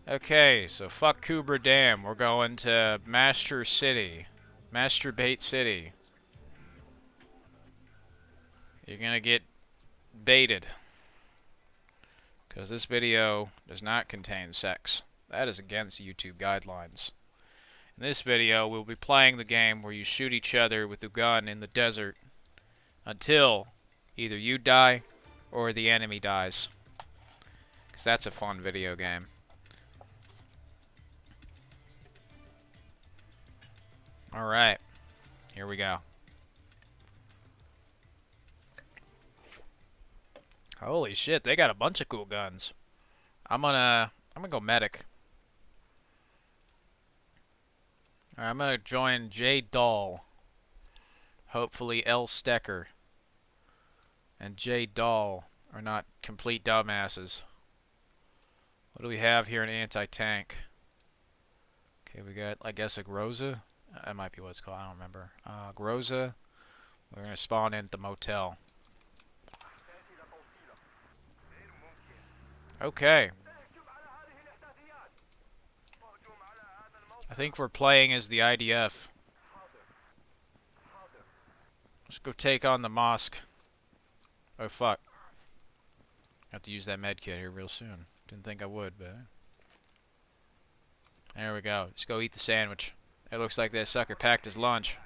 Okay, so fuck Kubra Dam. We're going to Master City. Masturbate City. You're gonna get baited. Because this video does not contain sex. That is against YouTube guidelines. In this video, we'll be playing the game where you shoot each other with a gun in the desert until either you die or the enemy dies. Because that's a fun video game. Alright, here we go. Holy shit, they got a bunch of cool guns. I'm gonna go medic. Alright, I'm gonna join J Doll. Hopefully L Stecker and J Doll are not complete dumbasses. What do we have here in anti-tank? Okay, we got, I guess, a Groza. That might be what it's called, I don't remember. Groza. We're gonna spawn in at the motel. Okay. I think we're playing as the IDF. Let's go take on the mosque. Oh fuck. I have to use that med kit here real soon. Didn't think I would, but there we go. Just go eat the sandwich. It looks like that sucker packed his lunch.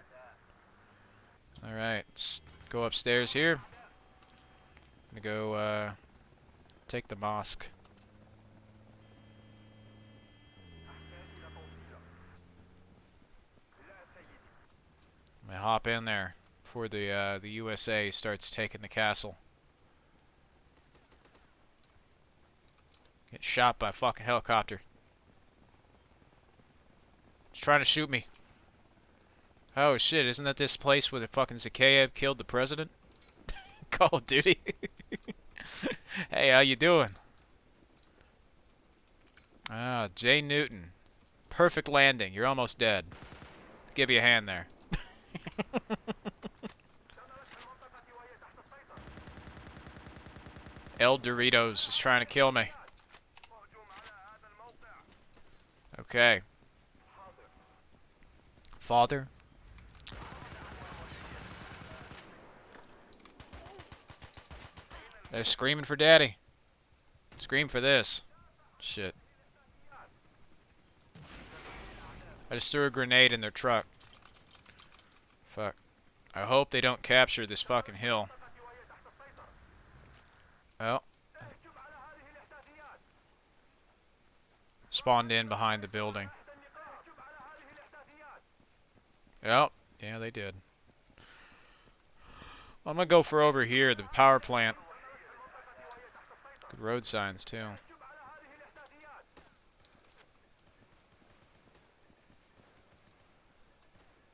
Alright, let's go upstairs here. I'm gonna go take the mosque. I'm gonna hop in there before the USA starts taking the castle. Get shot by a fucking helicopter. It's trying to shoot me. Oh shit, isn't that this place where the fucking Zakayev killed the president? Call of Duty? Hey, how you doing? Ah, Jay Newton. Perfect landing. You're almost dead. Give you a hand there. El Doritos is trying to kill me. Okay. Father? They're screaming for daddy. Scream for this. Shit. I just threw a grenade in their truck. Fuck. I hope they don't capture this fucking hill. Well. Spawned in behind the building. Yep. Yeah, they did. I'm gonna go for over here, the power plant. Good road signs, too.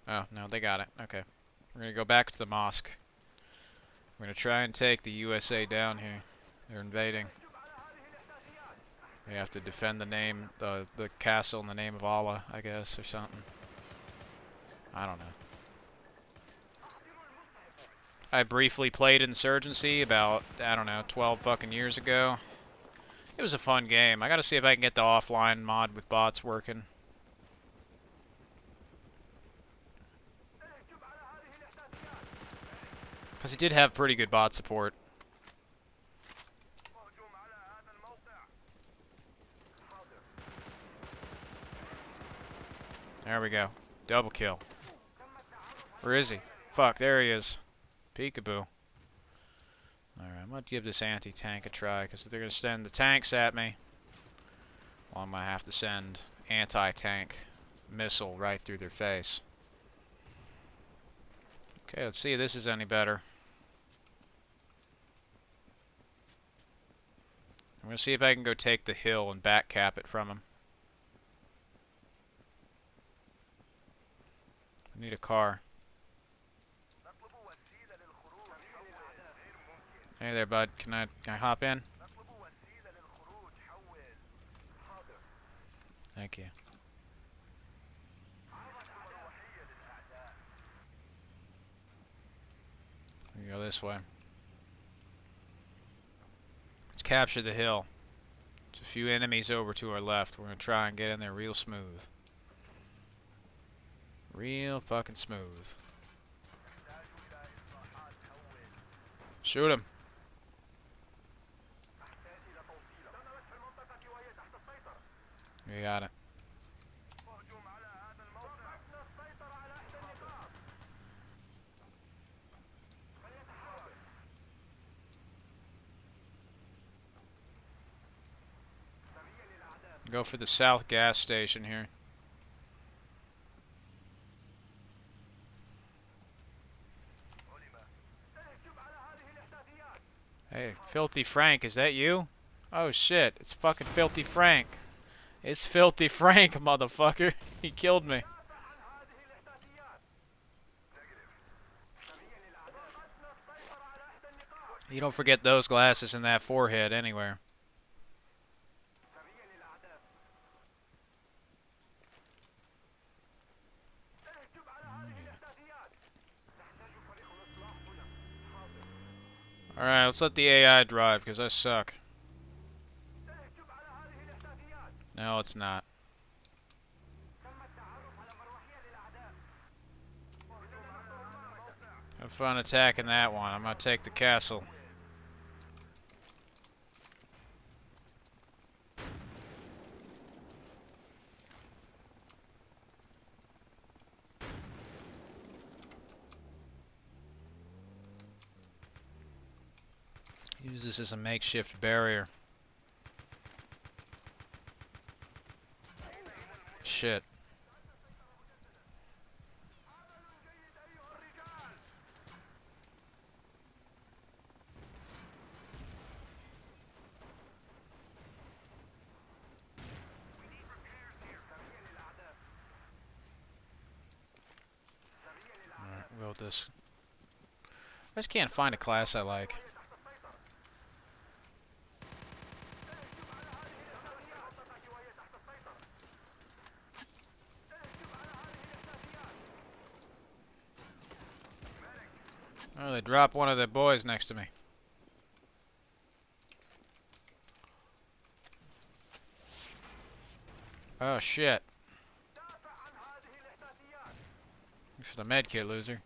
Oh, no, they got it. Okay. We're gonna go back to the mosque. We're gonna try and take the USA down here. They're invading. We have to defend the name, the castle in the name of Allah, I guess, or something. I don't know. I briefly played Insurgency about, I don't know, 12 fucking years ago. It was a fun game. I gotta see if I can get the offline mod with bots working. Because it did have pretty good bot support. There we go. Double kill. Where is he? Fuck, there he is. Peekaboo. Alright, I'm gonna give this anti-tank a try, because they're gonna send the tanks at me. Well, I'm gonna have to send anti-tank missile right through their face. Okay, let's see if this is any better. I'm gonna see if I can go take the hill and back cap it from him. I need a car. Hey there, bud. Can I hop in? Thank you. We go this way. Let's capture the hill. It's a few enemies over to our left. We're gonna try and get in there real smooth. Real fucking smooth. Shoot him. You got it. Go for the south gas station here. Hey, Filthy Frank, is that you? Oh shit, it's fucking Filthy Frank. It's Filthy Frank, motherfucker. He killed me. You don't forget those glasses in that forehead anywhere. Alright, let's let the AI drive, because I suck. No, it's not. Have fun attacking that one. I'm gonna take the castle. Use this as a makeshift barrier. Shit. Alright, we'll go with this. I just can't find a class I like. Oh, they dropped one of the boys next to me. Oh, shit. Thanks for the medkit, loser.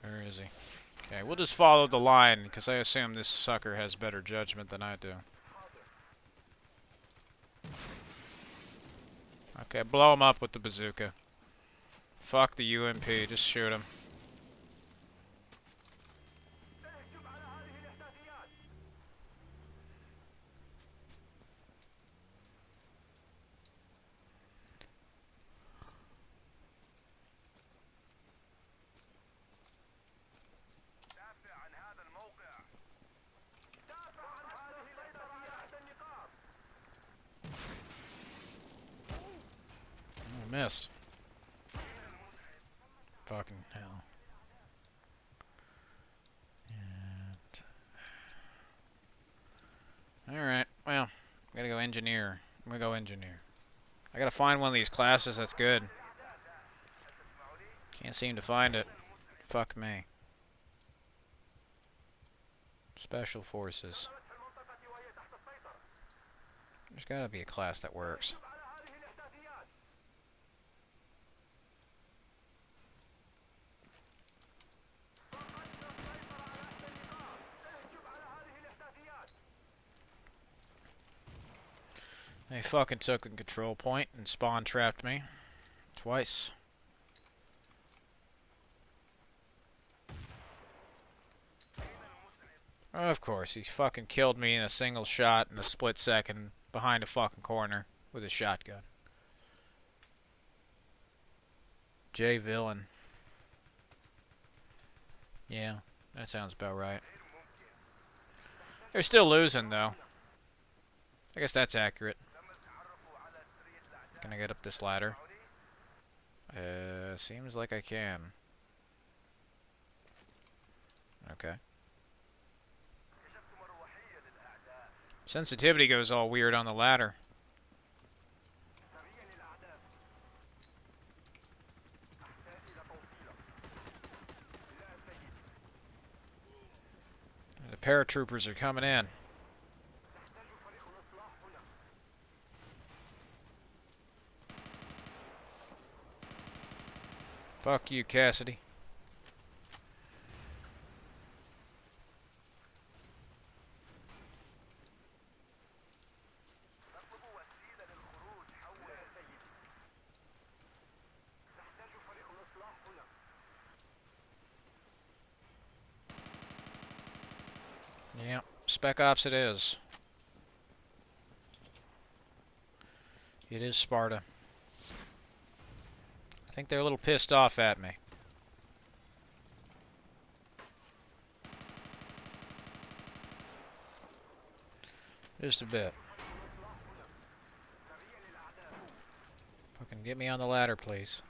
Where is he? Okay, we'll just follow the line, because I assume this sucker has better judgment than I do. Okay, blow him up with the bazooka. Fuck the UMP, just shoot him. Oh, missed. Fucking hell. Alright, well, gotta go engineer. I'm gonna go engineer. I gotta find one of these classes that's good. Can't seem to find it. Fuck me. Special Forces. There's gotta be a class that works. They fucking took the control point and spawn trapped me. Twice. Of course, he fucking killed me in a single shot in a split second behind a fucking corner with a shotgun. J villain. Yeah, that sounds about right. They're still losing though. I guess that's accurate. Can I get up this ladder? Seems like I can. Okay. Sensitivity goes all weird on the ladder. The paratroopers are coming in. Fuck you, Cassidy. Yep, Spec Ops it is. It is Sparta. I think they're a little pissed off at me. Just a bit. Fucking get me on the ladder, please.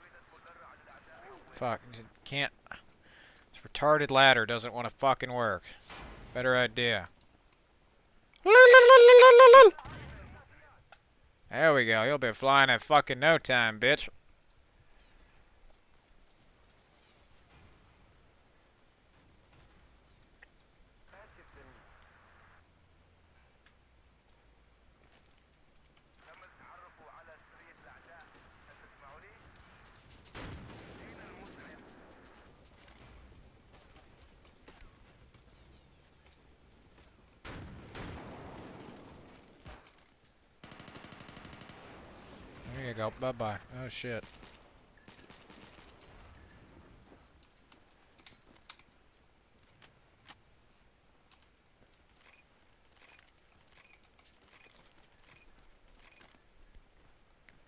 Fuck, can't. This retarded ladder doesn't want to fucking work. Better idea. There we go. You'll be flying in fucking no time, bitch. There you go. Bye-bye. Oh, shit.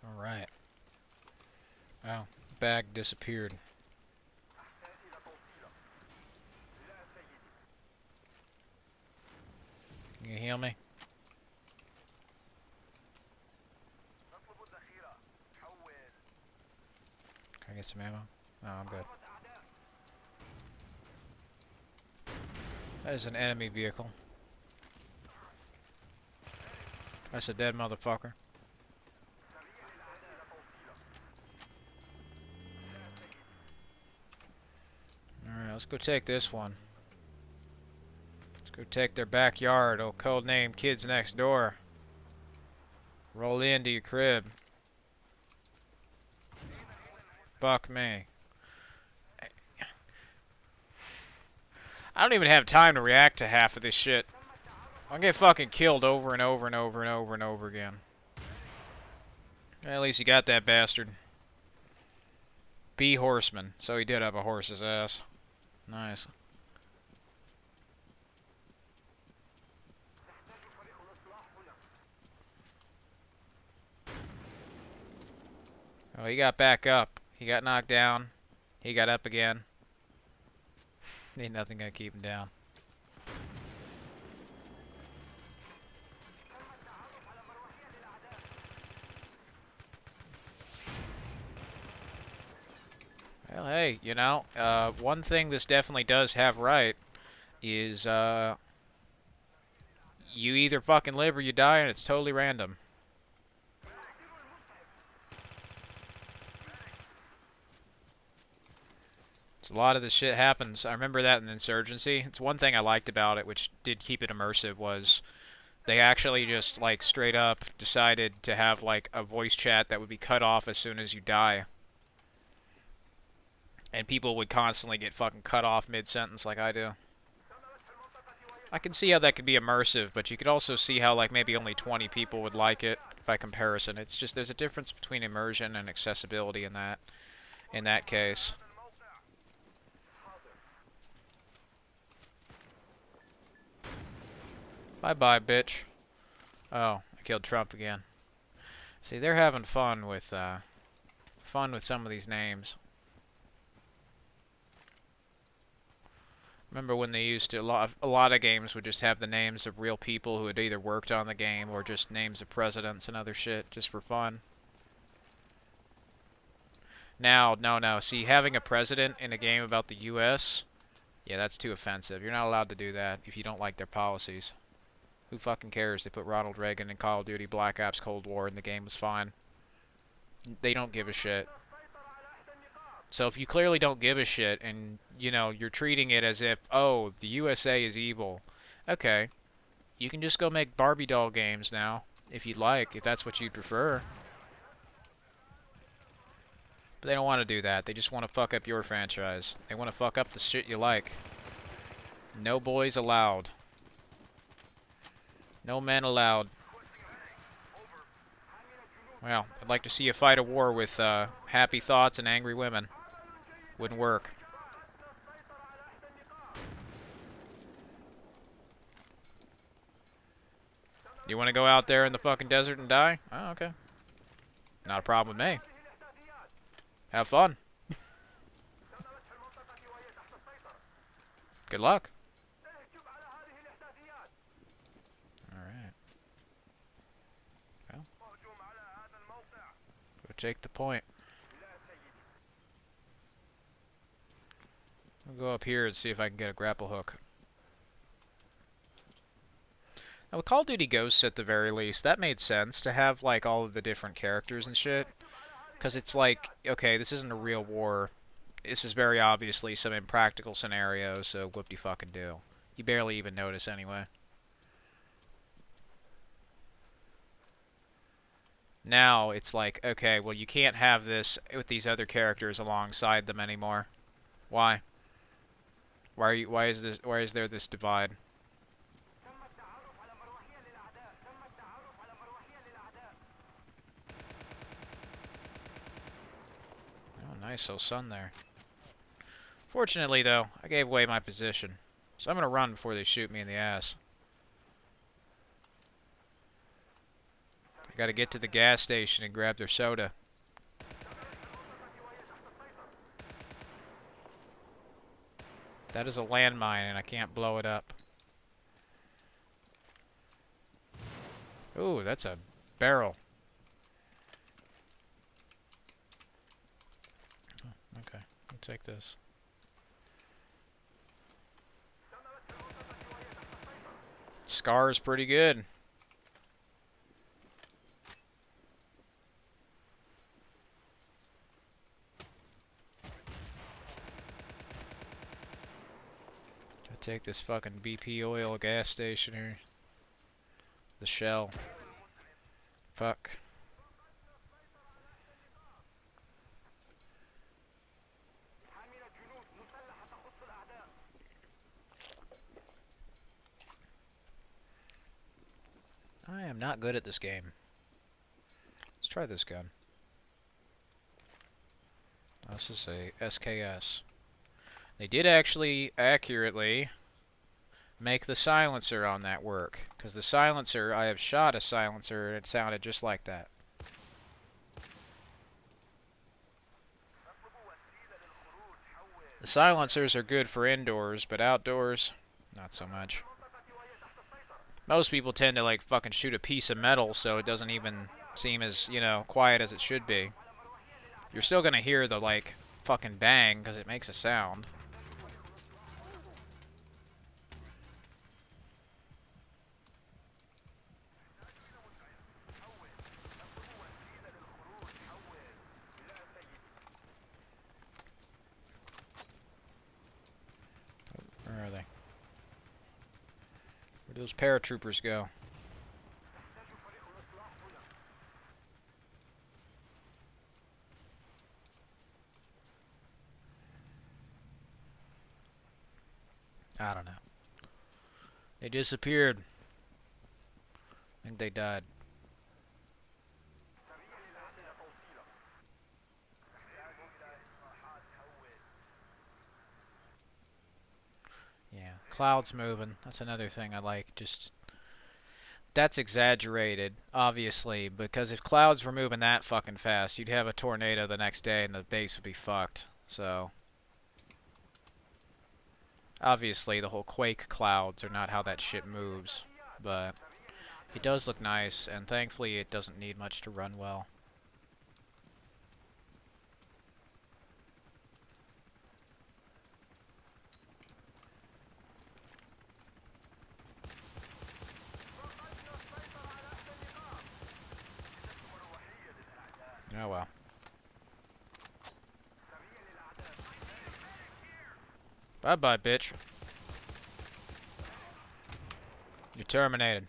Alright. Oh, bag disappeared. Can you heal me? Can I get some ammo? No, I'm good. That is an enemy vehicle. That's a dead motherfucker. Alright, let's go take this one. Let's go take their backyard. Oh, code name Kids Next Door. Roll into your crib. Fuck me. I don't even have time to react to half of this shit. I'll get fucking killed over and over and over and over and over again. At least you got that bastard. B horseman. So he did have a horse's ass. Nice. Oh, he got back up. He got knocked down. He got up again. Ain't nothing gonna keep him down. Well, hey, you know, one thing this definitely does have right is, you either fucking live or you die, and it's totally random. A lot of this shit happens. I remember that in Insurgency. It's one thing I liked about it, which did keep it immersive, was they actually just, like, straight up decided to have, like, a voice chat that would be cut off as soon as you die. And people would constantly get fucking cut off mid-sentence like I do. I can see how that could be immersive, but you could also see how, like, maybe only 20 people would like it by comparison. It's just, there's a difference between immersion and accessibility in that case. Bye-bye, bitch. Oh, I killed Trump again. See, they're having fun with some of these names. Remember when they used to, a lot of games would just have the names of real people who had either worked on the game or just names of presidents and other shit, just for fun. Now, no. See, having a president in a game about the U.S., yeah, that's too offensive. You're not allowed to do that if you don't like their policies. Who fucking cares? They put Ronald Reagan in Call of Duty Black Ops Cold War and the game was fine. They don't give a shit. So if you clearly don't give a shit and, you know, you're treating it as if, oh, the USA is evil. Okay. You can just go make Barbie doll games now, if you'd like, if that's what you'd prefer. But they don't want to do that. They just want to fuck up your franchise. They want to fuck up the shit you like. No boys allowed. No men allowed. Well, I'd like to see you fight a war with happy thoughts and angry women. Wouldn't work. You want to go out there in the fucking desert and die? Oh, okay. Not a problem with me. Have fun. Good luck. Alright. Well. Go take the point. I'll go up here and see if I can get a grapple hook. Now, with Call of Duty Ghosts, at the very least, that made sense to have, like, all of the different characters and shit. Because it's like, okay, this isn't a real war. This is very obviously some impractical scenario, so whoop-de-fucking-do. You barely even notice anyway. Now, it's like, okay, well, you can't have this with these other characters alongside them anymore. Why? Why is there this divide? Oh, nice little sun there. Fortunately, though, I gave away my position. So I'm gonna run before they shoot me in the ass. I gotta get to the gas station and grab their soda. That is a landmine, and I can't blow it up. Ooh, that's a barrel. Oh, okay, I'll take this. Scar is pretty good. Gotta take this fucking BP oil gas station here. The shell. Fuck. I am not good at this game. Let's try this gun. This is a SKS. They did actually accurately make the silencer on that work. Because the silencer, I have shot a silencer and it sounded just like that. The silencers are good for indoors, but outdoors, not so much. Most people tend to like fucking shoot a piece of metal so it doesn't even seem as, you know, quiet as it should be. You're still gonna hear the like fucking bang because it makes a sound. Where are they? Where'd those paratroopers go? I don't know. They disappeared. I think they died. Yeah, clouds moving. That's another thing I like. Just that's exaggerated, obviously, because if clouds were moving that fucking fast, you'd have a tornado the next day and the base would be fucked. So obviously the whole quake clouds are not how that shit moves, but it does look nice, and thankfully it doesn't need much to run well. Oh well. Bye-bye, bitch. You're terminated.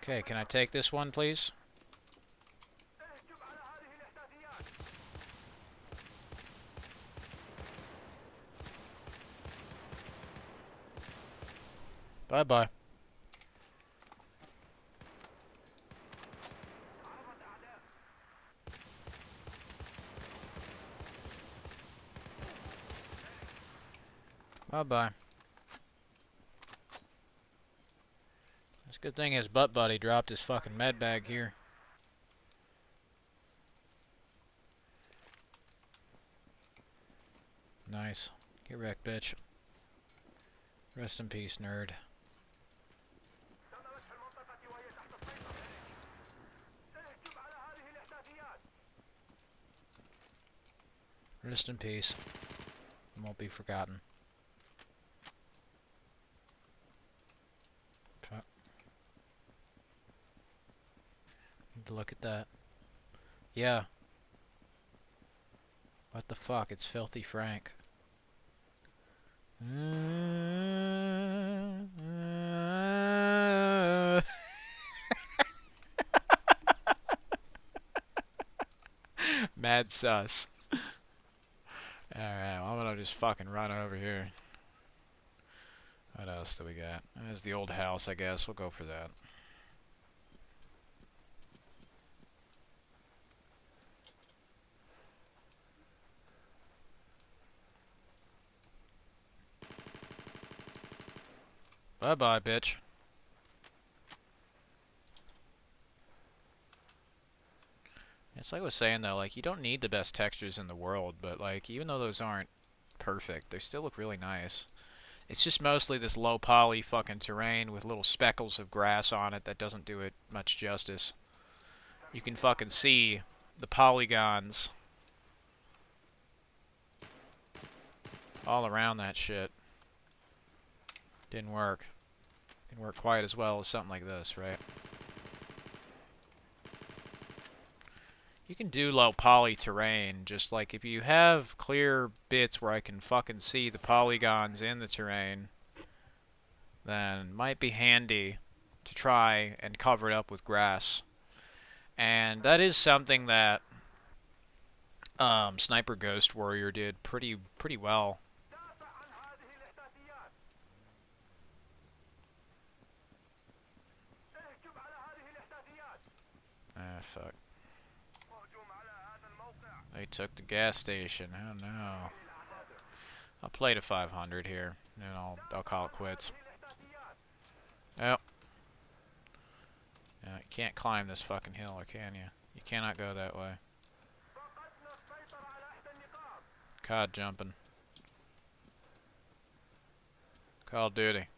Okay, can I take this one, please? Bye-bye. Bye-bye. It's a good thing his butt buddy dropped his fucking med bag here. Nice. Get wrecked, bitch. Rest in peace, nerd. Rest in peace. Won't be forgotten. Fuck. Need to look at that. Yeah. What the fuck? It's Filthy Frank. Mad sus. Alright, well, I'm gonna just fucking run over here. What else do we got? There's the old house, I guess. We'll go for that. Bye-bye, bitch. It's like I was saying, though, like, you don't need the best textures in the world, but, like, even though those aren't perfect, they still look really nice. It's just mostly this low poly fucking terrain with little speckles of grass on it that doesn't do it much justice. You can fucking see the polygons all around that shit. Didn't work. Didn't work quite as well as something like this, right? You can do low poly terrain, just like if you have clear bits where I can fucking see the polygons in the terrain, then it might be handy to try and cover it up with grass. And that is something that Sniper Ghost Warrior did pretty well. Ah, fuck. They took the gas station. Oh no. I'll play to 500 here, and I'll call it quits. Yep. Yeah, you can't climb this fucking hill, can you? You cannot go that way. COD jumping. Call of Duty.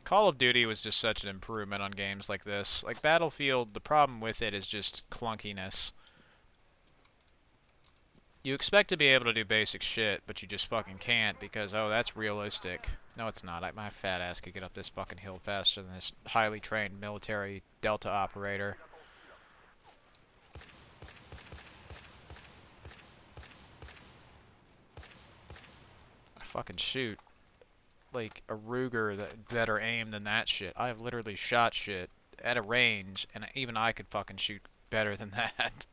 Call of Duty was just such an improvement on games like this. Like Battlefield, the problem with it is just clunkiness. You expect to be able to do basic shit, but you just fucking can't because, oh, that's realistic. No, it's not. My fat ass could get up this fucking hill faster than this highly trained military Delta operator. I fucking shoot like a Ruger that better aim than that shit. I have literally shot shit at a range, and even I could fucking shoot better than that.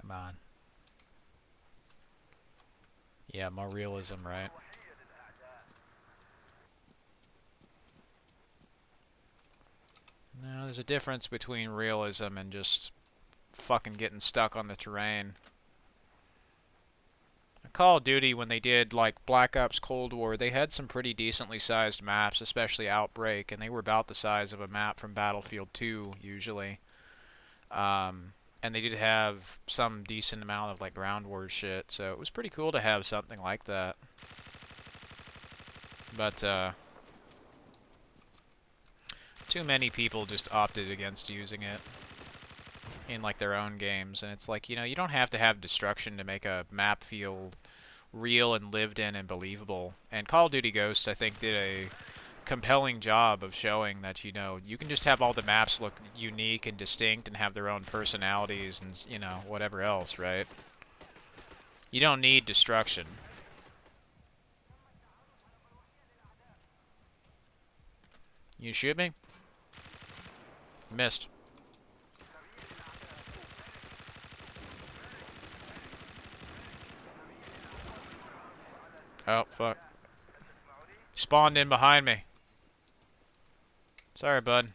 Come on. Yeah, more realism, right? No, there's a difference between realism and just fucking getting stuck on the terrain. Call of Duty, when they did like Black Ops Cold War, they had some pretty decently sized maps, especially Outbreak, and they were about the size of a map from Battlefield 2 usually. And they did have some decent amount of like ground war shit, so it was pretty cool to have something like that. But too many people just opted against using it in like their own games, and it's like, you know, you don't have to have destruction to make a map feel real and lived in and believable. And Call of Duty Ghosts, I think, did a compelling job of showing that, you know, you can just have all the maps look unique and distinct and have their own personalities and, you know, whatever else, right? You don't need destruction. You shoot me? Missed. Oh, fuck. Spawned in behind me. Sorry, bud.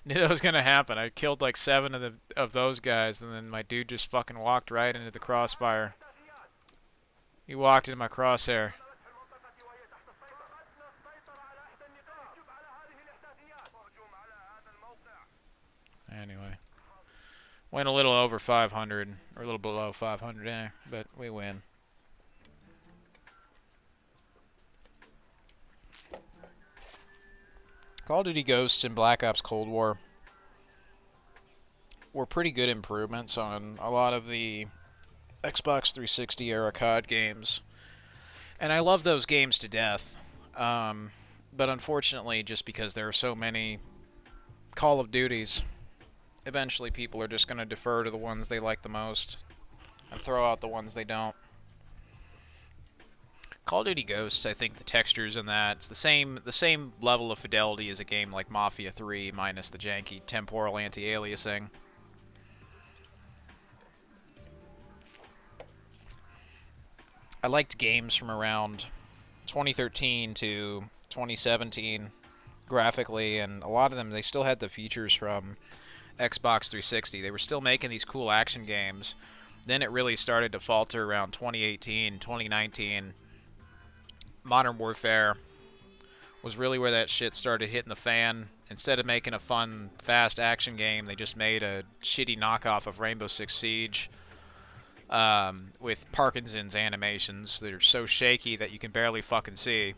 Knew that was gonna happen. I killed like 7 of those guys, and then my dude just fucking walked right into the crossfire. He walked into my crosshair. Anyway. Went a little over 500, or a little below 500, but we win. Call of Duty Ghosts and Black Ops Cold War were pretty good improvements on a lot of the Xbox 360 era COD games. And I love those games to death. But unfortunately, just because there are so many Call of Duties, eventually people are just going to defer to the ones they like the most and throw out the ones they don't. Call of Duty Ghosts, I think the textures in that, it's the same level of fidelity as a game like Mafia 3 minus the janky temporal anti-aliasing. I liked games from around 2013 to 2017 graphically, and a lot of them, they still had the features from Xbox 360. They were still making these cool action games. Then it really started to falter around 2018, 2019. Modern Warfare was really where that shit started hitting the fan. Instead of making a fun, fast action game, they just made a shitty knockoff of Rainbow Six Siege with Parkinson's animations that are so shaky that you can barely fucking see.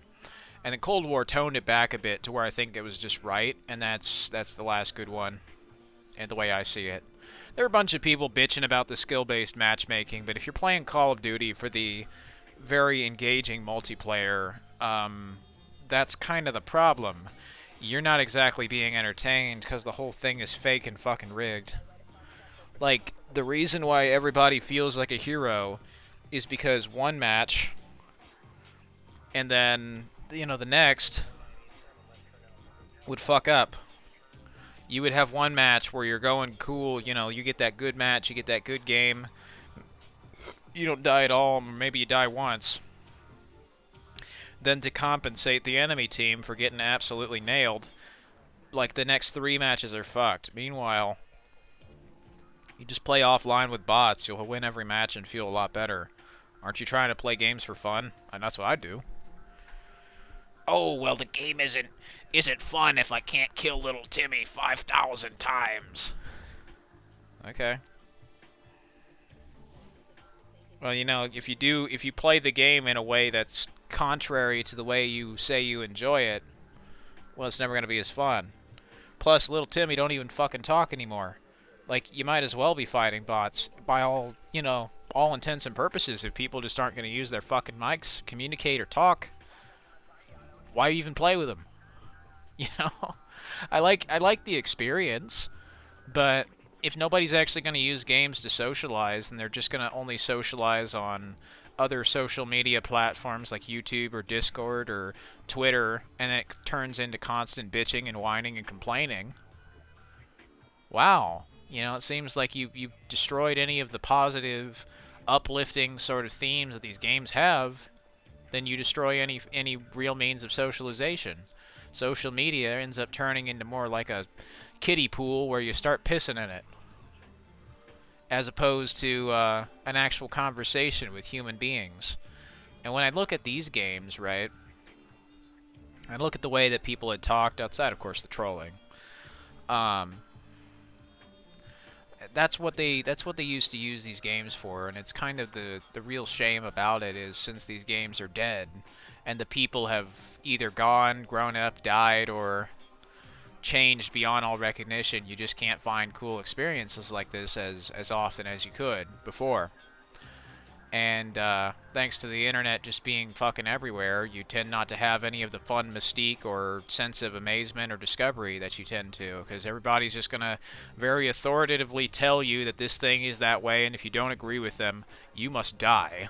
And then Cold War toned it back a bit to where I think it was just right, and that's the last good one, and the way I see it. There are a bunch of people bitching about the skill-based matchmaking, but if you're playing Call of Duty for the very engaging multiplayer, that's kind of the problem. You're not exactly being entertained because the whole thing is fake and fucking rigged. Like, the reason why everybody feels like a hero is because one match, and then, you know, the next would fuck up. You would have one match where you're going cool, you know, you get that good match, you get that good game, you don't die at all, or maybe you die once. Then to compensate the enemy team for getting absolutely nailed, like the next 3 matches are fucked. Meanwhile, you just play offline with bots, you'll win every match and feel a lot better. Aren't you trying to play games for fun? And that's what I do. Oh, well, the game isn't fun if I can't kill little Timmy 5,000 times. Okay. Well, you know, if you play the game in a way that's contrary to the way you say you enjoy it, well, it's never going to be as fun. Plus, little Timmy don't even fucking talk anymore. Like, you might as well be fighting bots by all, you know, all intents and purposes. If people just aren't going to use their fucking mics, communicate, or talk, why even play with them? You know? I like the experience, but if nobody's actually going to use games to socialize, and they're just going to only socialize on other social media platforms like YouTube or Discord or Twitter, and it turns into constant bitching and whining and complaining, wow. You know, it seems like you destroyed any of the positive, uplifting sort of themes that these games have. Then you destroy any real means of socialization. Social media ends up turning into more like a kiddie pool where you start pissing in it, as opposed to an actual conversation with human beings. And when I look at these games, right, I look at the way that people had talked outside, of course, the trolling. That's what they used to use these games for, and it's kind of the real shame about it is since these games are dead, and the people have either gone, grown up, died, or changed beyond all recognition, you just can't find cool experiences like this as often as you could before. And thanks to the internet just being fucking everywhere, you tend not to have any of the fun mystique or sense of amazement or discovery that you tend to, because everybody's just going to very authoritatively tell you that this thing is that way, and if you don't agree with them, you must die.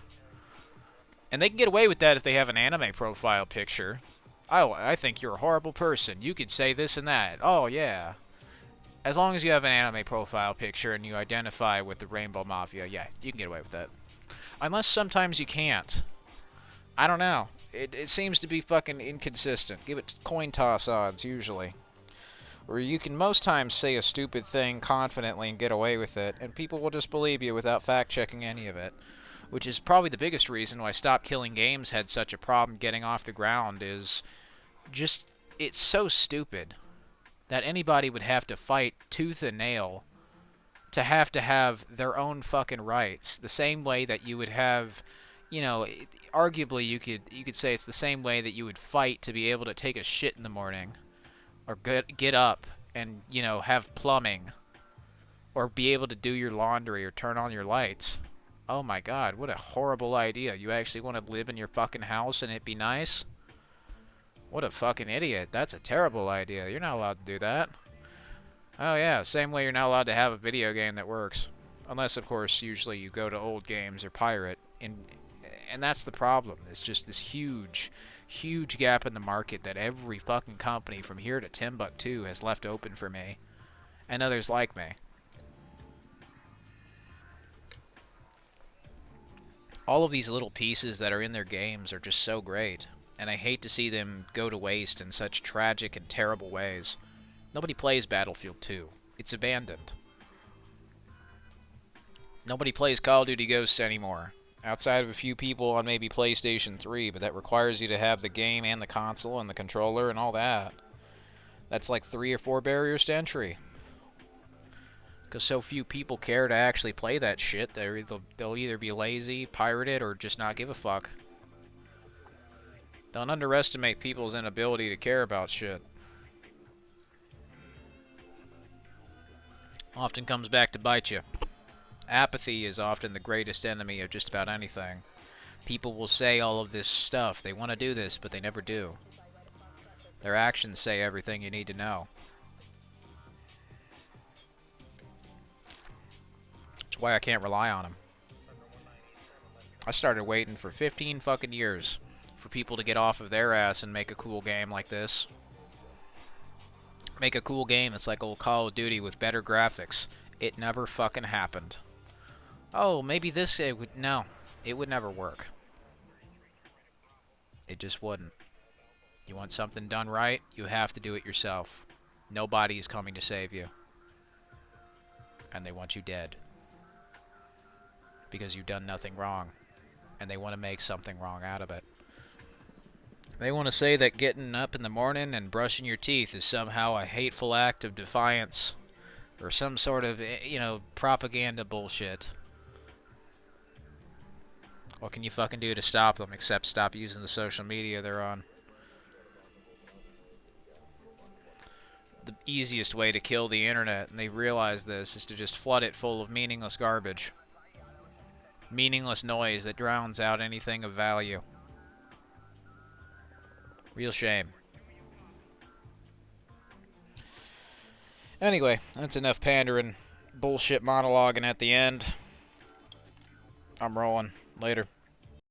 And they can get away with that if they have an anime profile picture. Oh, I think you're a horrible person. You could say this and that. Oh, yeah. As long as you have an anime profile picture and you identify with the Rainbow Mafia, yeah, you can get away with that. Unless sometimes you can't. I don't know. It seems to be fucking inconsistent. Give it coin toss odds, usually. Or you can most times say a stupid thing confidently and get away with it, and people will just believe you without fact-checking any of it. Which is probably the biggest reason why Stop Killing Games had such a problem getting off the ground, is just, it's so stupid that anybody would have to fight tooth and nail to have their own fucking rights. The same way that you would have, you know, arguably you could say it's the same way that you would fight to be able to take a shit in the morning, or get up and, you know, have plumbing, or be able to do your laundry or turn on your lights. Oh my god, what a horrible idea. You actually want to live in your fucking house and it be nice? What a fucking idiot. That's a terrible idea. You're not allowed to do that. Oh yeah, same way you're not allowed to have a video game that works. Unless, of course, usually you go to old games or pirate. And that's the problem. It's just this huge, huge gap in the market that every fucking company from here to Timbuktu has left open for me. And others like me. All of these little pieces that are in their games are just so great. And I hate to see them go to waste in such tragic and terrible ways. Nobody plays Battlefield 2. It's abandoned. Nobody plays Call of Duty Ghosts anymore. Outside of a few people on maybe PlayStation 3, but that requires you to have the game and the console and the controller and all that. That's like 3 or 4 barriers to entry. Because so few people care to actually play that shit, they'll either be lazy, pirate it, or just not give a fuck. Don't underestimate people's inability to care about shit. Often comes back to bite you. Apathy is often the greatest enemy of just about anything. People will say all of this stuff. They want to do this, but they never do. Their actions say everything you need to know. That's why I can't rely on them. I started waiting for 15 fucking years for people to get off of their ass and make a cool game like this. Make a cool game that's like old Call of Duty with better graphics. It never fucking happened. Oh, maybe this, it would, no. It would never work. It just wouldn't. You want something done right, you have to do it yourself. Nobody is coming to save you. And they want you dead. Because you've done nothing wrong. And they want to make something wrong out of it. They want to say that getting up in the morning and brushing your teeth is somehow a hateful act of defiance. Or some sort of, you know, propaganda bullshit. What can you fucking do to stop them except stop using the social media they're on? The easiest way to kill the internet, and they realize this, is to just flood it full of meaningless garbage. Meaningless noise that drowns out anything of value. Real shame. Anyway, that's enough pandering, bullshit monologuing at the end. I'm rolling. Later.